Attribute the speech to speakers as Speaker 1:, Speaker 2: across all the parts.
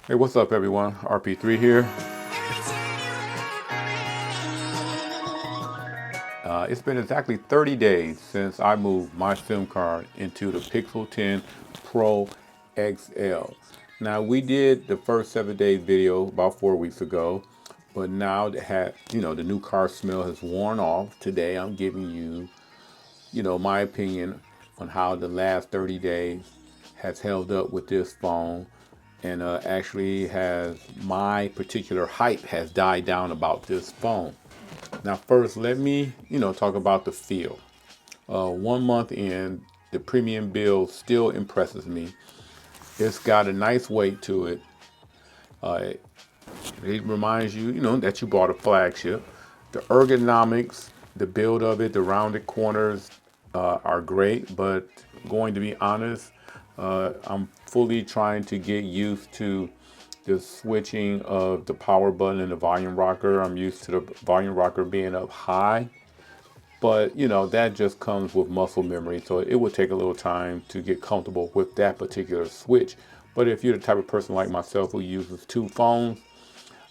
Speaker 1: Hey, what's up everyone? RP3 here. It's been exactly 30 days since I moved my SIM card into the Pixel 10 Pro XL. Now we did the first 7 days video about 4 weeks ago, but now that the new car smell has worn off. Today I'm giving you, my opinion on how the last 30 days has held up with this phone, and actually has my particular hype has died down about this phone. Now, first, let me, talk about the feel. 1 month in, the premium build still impresses me. It's got a nice weight to it. Uh, it reminds you, that you bought a flagship. The ergonomics, the build of it, the rounded corners are great, but going to be honest, I'm fully trying to get used to the switching of the power button and the volume rocker. I'm used to the volume rocker being up high, but that just comes with muscle memory. So it would take a little time to get comfortable with that particular switch. But if you're the type of person like myself who uses two phones,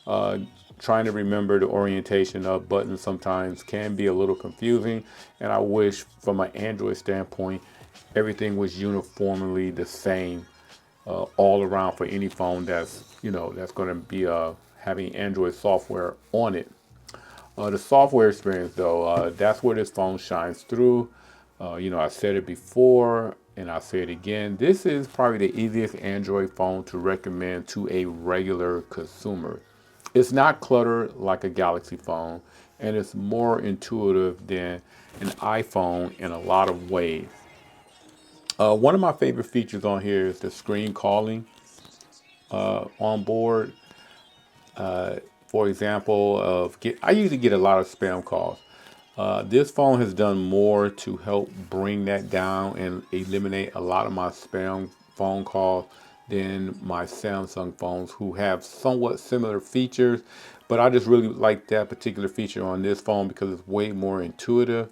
Speaker 1: uh, trying to remember the orientation of buttons sometimes can be a little confusing. And I wish from an Android standpoint, everything was uniformly the same all around for any phone that's going to be having Android software on it. The software experience, though, that's where this phone shines through. I said it before and I'll say it again. This is probably the easiest Android phone to recommend to a regular consumer. It's not cluttered like a Galaxy phone, and it's more intuitive than an iPhone in a lot of ways. One of my favorite features on here is the screen calling on board. For example, I usually get a lot of spam calls. This phone has done more to help bring that down and eliminate a lot of my spam phone calls than my Samsung phones, who have somewhat similar features. But I just really like that particular feature on this phone because it's way more intuitive.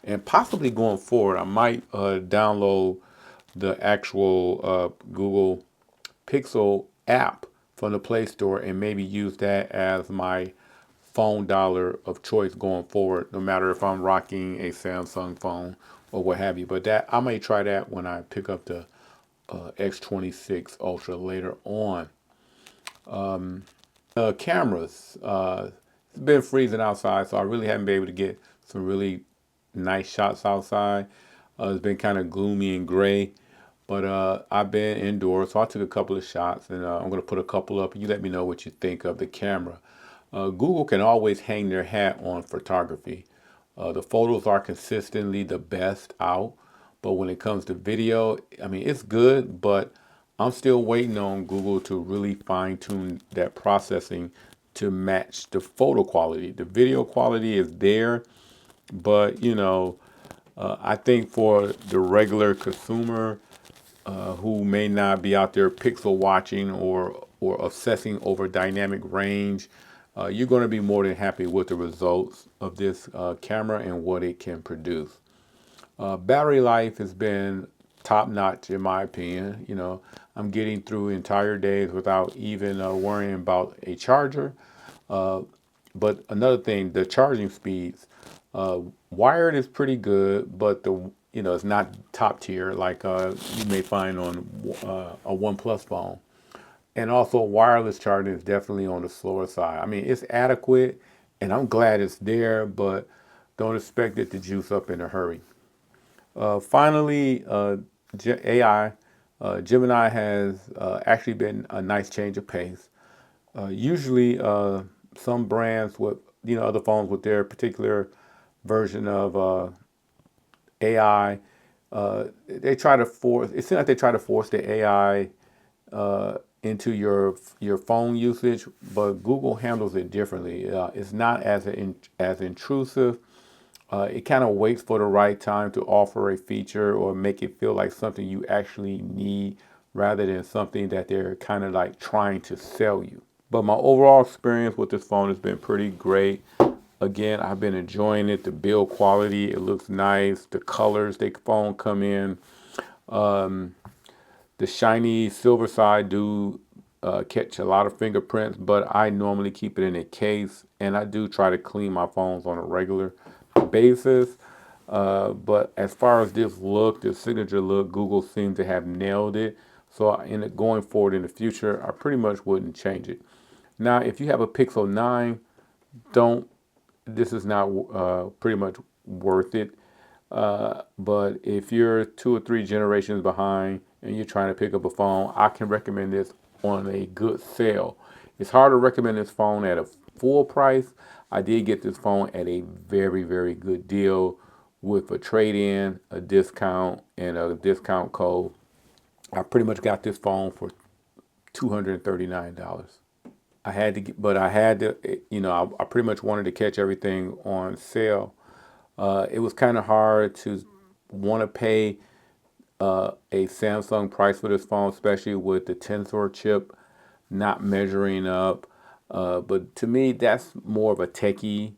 Speaker 1: And possibly going forward, I might download the actual Google Pixel app from the Play Store and maybe use that as my phone dollar of choice going forward, no matter if I'm rocking a Samsung phone or what have you. But that I may try that when I pick up the X26 Ultra later on. Cameras. It's been freezing outside, so I really haven't been able to get some really nice shots outside. It's been kind of gloomy and gray, but I've been indoors, so I took a couple of shots, and I'm going to put a couple up. You let me know what you think of the camera. Google can always hang their hat on photography. The photos are consistently the best out, but when it comes to video, I mean, it's good, but I'm still waiting on Google to really fine tune that processing to match the photo quality. The video quality is there, but I think for the regular consumer who may not be out there pixel watching or obsessing over dynamic range, you're going to be more than happy with the results of this camera and what it can produce. Battery life has been top notch in my opinion. I'm getting through entire days without even worrying about a charger. Uh, but another thing, the charging speeds, wired is pretty good, but it's not top tier like you may find on a OnePlus phone. And also, wireless charging is definitely on the slower side. I mean, it's adequate, and I'm glad it's there, but don't expect it to juice up in a hurry. Finally, AI. Gemini has actually been a nice change of pace. Usually, some brands with other phones with their particular version of AI, they try to force. It seems like they try to force the AI into your phone usage, but Google handles it differently. It's not as intrusive. It kind of waits for the right time to offer a feature or make it feel like something you actually need rather than something that they're kind of like trying to sell you. But my overall experience with this phone has been pretty great. Again, I've been enjoying it. The build quality, it looks nice. The colors the phone come in. The shiny silver side do catch a lot of fingerprints, but I normally keep it in a case, and I do try to clean my phones on a regular basis. But as far as this look, this signature look, Google seemed to have nailed it. So going forward in the future, I pretty much wouldn't change it. Now, if you have a Pixel 9, don't. This is not pretty much worth it. But if you're 2 or 3 generations behind and you're trying to pick up a phone, I can recommend this on a good sale. It's hard to recommend this phone at a full price. I did get this phone at a very, very good deal with a trade-in, a discount, and a discount code. I pretty much got this phone for $239. I had to get, but I had to, I pretty much wanted to catch everything on sale. It was kind of hard to want to pay a Samsung price for this phone, especially with the Tensor chip not measuring up. But to me, that's more of a techie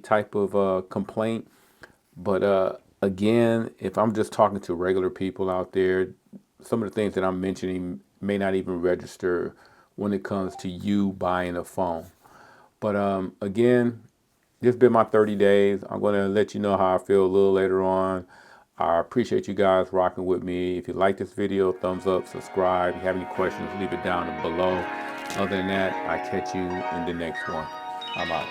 Speaker 1: type of complaint. But again, if I'm just talking to regular people out there, some of the things that I'm mentioning may not even register when it comes to you buying a phone. But again, this has been my 30 days. I'm going to let you know how I feel a little later on. I appreciate you guys rocking with me. If you like this video, thumbs up, subscribe. If you have any questions, leave it down below. Other than that, I catch you in the next one. I'm out.